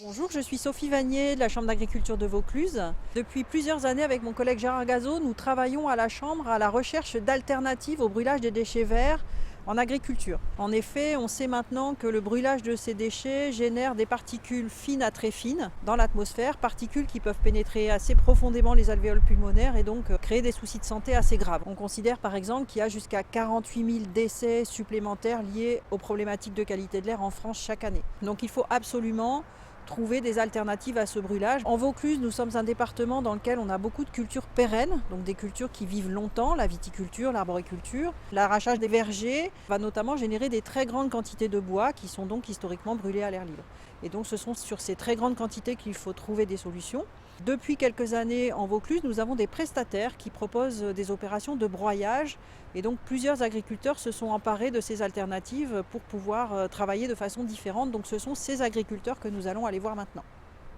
Bonjour, je suis Sophie Vanier de la Chambre d'agriculture de Vaucluse. Depuis plusieurs années, avec mon collègue Gérard Gazot, nous travaillons à la Chambre à la recherche d'alternatives au brûlage des déchets verts en agriculture. En effet, on sait maintenant que le brûlage de ces déchets génère des particules fines à très fines dans l'atmosphère, particules qui peuvent pénétrer assez profondément les alvéoles pulmonaires et donc créer des soucis de santé assez graves. On considère par exemple qu'il y a jusqu'à 48 000 décès supplémentaires liés aux problématiques de qualité de l'air en France chaque année. Donc il faut absolument trouver des alternatives à ce brûlage. En Vaucluse, nous sommes un département dans lequel on a beaucoup de cultures pérennes, donc des cultures qui vivent longtemps, la viticulture, l'arboriculture. L'arrachage des vergers va notamment générer des très grandes quantités de bois qui sont donc historiquement brûlés à l'air libre. Et donc ce sont sur ces très grandes quantités qu'il faut trouver des solutions. Depuis quelques années en Vaucluse, nous avons des prestataires qui proposent des opérations de broyage et donc plusieurs agriculteurs se sont emparés de ces alternatives pour pouvoir travailler de façon différente. Donc ce sont ces agriculteurs que nous allons aller voir maintenant.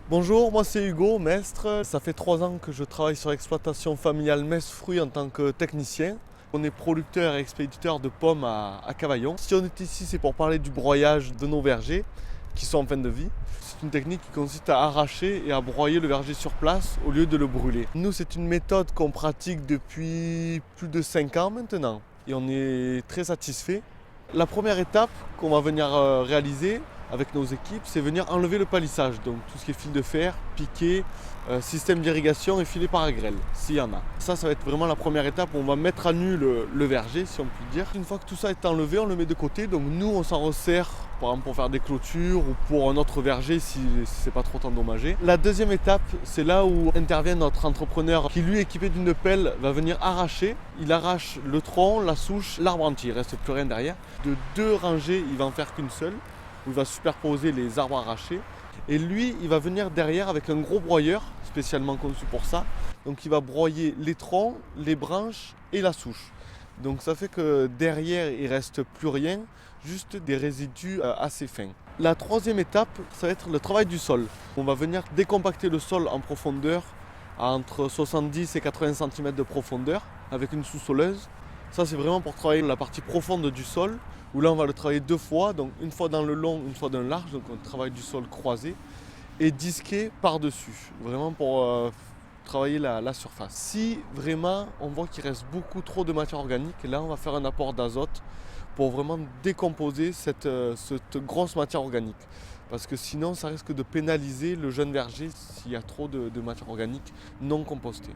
Bonjour, moi c'est Hugo, Mestre. Ça fait 3 ans que je travaille sur l'exploitation familiale Mestre Fruits en tant que technicien. On est producteur et expéditeur de pommes à Cavaillon. Si on est ici, c'est pour parler du broyage de nos vergers qui sont en fin de vie. C'est une technique qui consiste à arracher et à broyer le verger sur place au lieu de le brûler. Nous, c'est une méthode qu'on pratique depuis plus de 5 ans maintenant et on est très satisfait. La première étape qu'on va venir réaliser avec nos équipes, c'est venir enlever le palissage, donc tout ce qui est fil de fer, piquet, système d'irrigation et filet par grêle, s'il y en a. Ça va être vraiment la première étape où on va mettre à nu le verger, si on peut dire. Une fois que tout ça est enlevé, on le met de côté, donc nous on s'en resserre, par exemple pour faire des clôtures ou pour un autre verger si c'est pas trop endommagé. La deuxième étape, c'est là où intervient notre entrepreneur qui lui, équipé d'une pelle, va venir arracher. Il arrache le tronc, la souche, l'arbre entier, il ne reste plus rien derrière. De 2 rangées, il va en faire qu'une seule, où il va superposer les arbres arrachés. Et lui, il va venir derrière avec un gros broyeur, spécialement conçu pour ça. Donc il va broyer les troncs, les branches et la souche. Donc ça fait que derrière, il ne reste plus rien, juste des résidus assez fins. La troisième étape, ça va être le travail du sol. On va venir décompacter le sol en profondeur, à entre 70 et 80 cm de profondeur, avec une sous-soleuse. Ça, c'est vraiment pour travailler la partie profonde du sol, où là, on va le travailler 2 fois, donc une fois dans le long, une fois dans le large, donc on travaille du sol croisé, et disqué par-dessus, vraiment pour travailler la surface. Si vraiment on voit qu'il reste beaucoup trop de matière organique, là, on va faire un apport d'azote pour vraiment décomposer cette grosse matière organique. Parce que sinon, ça risque de pénaliser le jeune verger s'il y a trop de matière organique non compostée.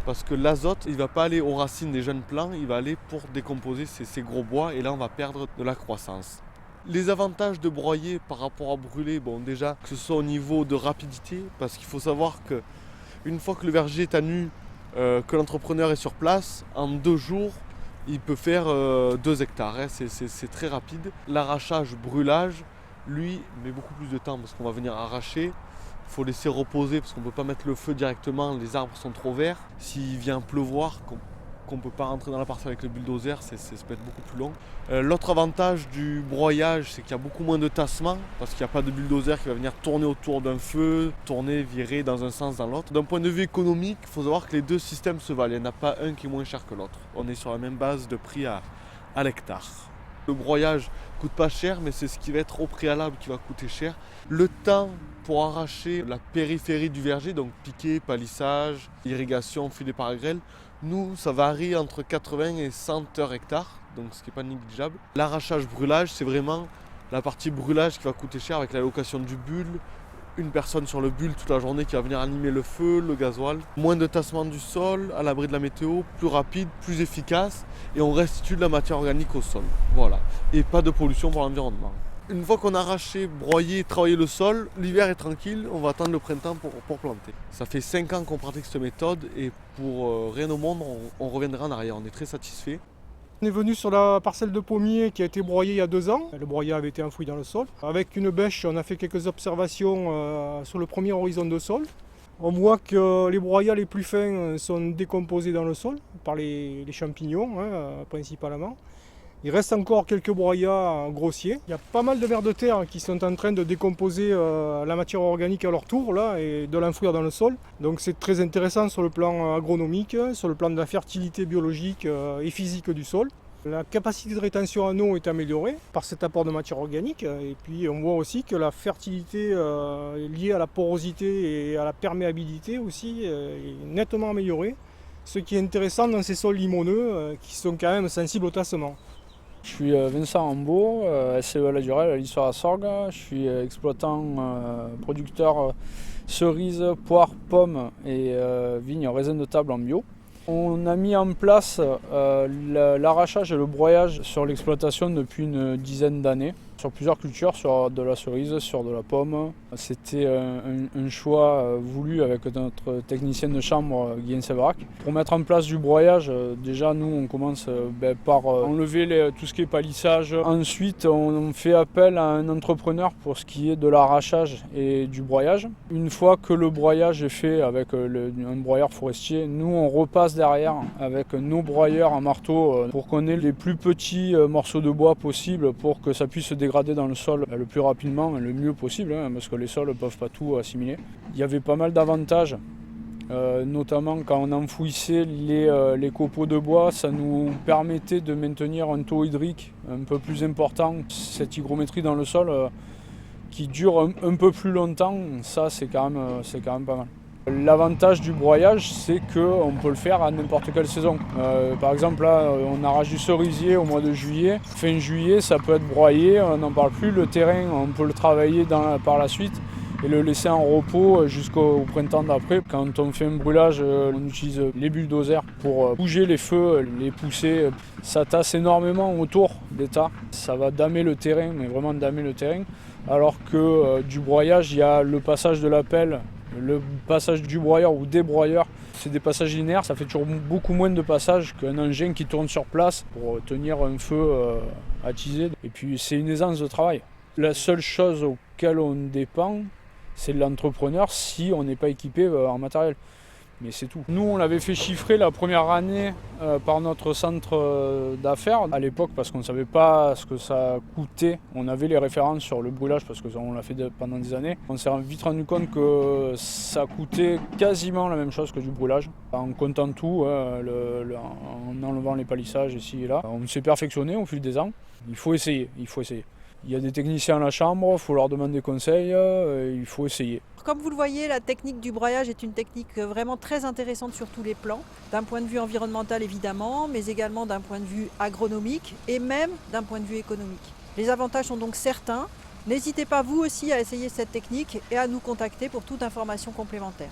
Parce que l'azote, il ne va pas aller aux racines des jeunes plants, il va aller pour décomposer ces gros bois et là on va perdre de la croissance. Les avantages de broyer par rapport à brûler, bon déjà que ce soit au niveau de rapidité, parce qu'il faut savoir qu'une fois que le verger est à nu, que l'entrepreneur est sur place, en 2 jours, il peut faire 2 hectares, hein, c'est très rapide. L'arrachage, brûlage, lui, met beaucoup plus de temps parce qu'on va venir arracher. Il faut laisser reposer parce qu'on ne peut pas mettre le feu directement, les arbres sont trop verts. S'il vient pleuvoir, qu'on ne peut pas rentrer dans la parcelle avec le bulldozer, ça peut être beaucoup plus long. L'autre avantage du broyage, c'est qu'il y a beaucoup moins de tassement parce qu'il n'y a pas de bulldozer qui va venir tourner autour d'un feu, tourner, virer dans un sens, dans l'autre. D'un point de vue économique, il faut savoir que les 2 systèmes se valent. Il n'y en a pas un qui est moins cher que l'autre. On est sur la même base de prix à l'hectare. Le broyage coûte pas cher, mais c'est ce qui va être au préalable qui va coûter cher. Le temps pour arracher la périphérie du verger, donc piquet, palissage, irrigation, filet par grêle, nous, ça varie entre 80 et 100 heures hectare, donc ce qui n'est pas négligeable. L'arrachage brûlage, c'est vraiment la partie brûlage qui va coûter cher avec la location du bulle, une personne sur le bulle toute la journée qui va venir animer le feu, le gasoil. Moins de tassement du sol, à l'abri de la météo, plus rapide, plus efficace et on restitue de la matière organique au sol. Voilà. Et pas de pollution pour l'environnement. Une fois qu'on a arraché, broyé, travaillé le sol, l'hiver est tranquille, on va attendre le printemps pour planter. Ça fait 5 ans qu'on pratique cette méthode et pour rien au monde, on reviendra en arrière. On est très satisfait. On est venu sur la parcelle de pommier qui a été broyée il y a 2 ans. Le broyat avait été enfoui dans le sol. Avec une bêche, on a fait quelques observations sur le premier horizon de sol. On voit que les broyats les plus fins sont décomposés dans le sol par les champignons principalement. Il reste encore quelques broyats grossiers. Il y a pas mal de vers de terre qui sont en train de décomposer la matière organique à leur tour là, et de l'enfouir dans le sol. Donc c'est très intéressant sur le plan agronomique, sur le plan de la fertilité biologique et physique du sol. La capacité de rétention en eau est améliorée par cet apport de matière organique et puis on voit aussi que la fertilité liée à la porosité et à la perméabilité aussi est nettement améliorée. Ce qui est intéressant dans ces sols limoneux qui sont quand même sensibles au tassement. Je suis Vincent Ambeau, SCE à la Durelle, à l'Histoire à Sorgue. Je suis exploitant, producteur cerises, poires, pommes et vignes raisin de table en bio. On a mis en place l'arrachage et le broyage sur l'exploitation depuis une dizaine d'années, sur plusieurs cultures, sur de la cerise, sur de la pomme. C'était un choix voulu avec notre technicien de chambre, Guillaume Séverac. Pour mettre en place du broyage, déjà nous on commence par enlever tout ce qui est palissage. Ensuite on fait appel à un entrepreneur pour ce qui est de l'arrachage et du broyage. Une fois que le broyage est fait avec un broyeur forestier, nous on repasse derrière avec nos broyeurs en marteau pour qu'on ait les plus petits morceaux de bois possibles pour que ça puisse se dégrader dans le sol le plus rapidement et le mieux possible, parce que les sols ne peuvent pas tout assimiler. Il y avait pas mal d'avantages, notamment quand on enfouissait les copeaux de bois, ça nous permettait de maintenir un taux hydrique un peu plus important. Cette hygrométrie dans le sol qui dure un peu plus longtemps, ça c'est quand même pas mal. L'avantage du broyage, c'est qu'on peut le faire à n'importe quelle saison. Par exemple, là, on arrache du cerisier au mois de juillet. Fin juillet, ça peut être broyé, on n'en parle plus. Le terrain, on peut le travailler par la suite et le laisser en repos jusqu'au printemps d'après. Quand on fait un brûlage, on utilise les bulldozers pour bouger les feux, les pousser. Ça tasse énormément autour des tas. Ça va damer le terrain, mais vraiment damer le terrain. Alors que du broyage, il y a le passage de la pelle, le passage du broyeur ou des broyeurs, c'est des passages linéaires, ça fait toujours beaucoup moins de passages qu'un engin qui tourne sur place pour tenir un feu attisé. Et puis c'est une aisance de travail. La seule chose auquel on dépend, c'est de l'entrepreneur si on n'est pas équipé en matériel. Mais c'est tout. Nous, on l'avait fait chiffrer la première année par notre centre d'affaires à l'époque parce qu'on ne savait pas ce que ça coûtait. On avait les références sur le brûlage parce qu'on l'a fait pendant des années. On s'est vite rendu compte que ça coûtait quasiment la même chose que du brûlage. En comptant tout, en enlevant les palissages ici et là. On s'est perfectionné au fil des ans. Il faut essayer. Il y a des techniciens à la chambre, il faut leur demander conseil, il faut essayer. Comme vous le voyez, la technique du broyage est une technique vraiment très intéressante sur tous les plans, d'un point de vue environnemental évidemment, mais également d'un point de vue agronomique et même d'un point de vue économique. Les avantages sont donc certains. N'hésitez pas vous aussi à essayer cette technique et à nous contacter pour toute information complémentaire.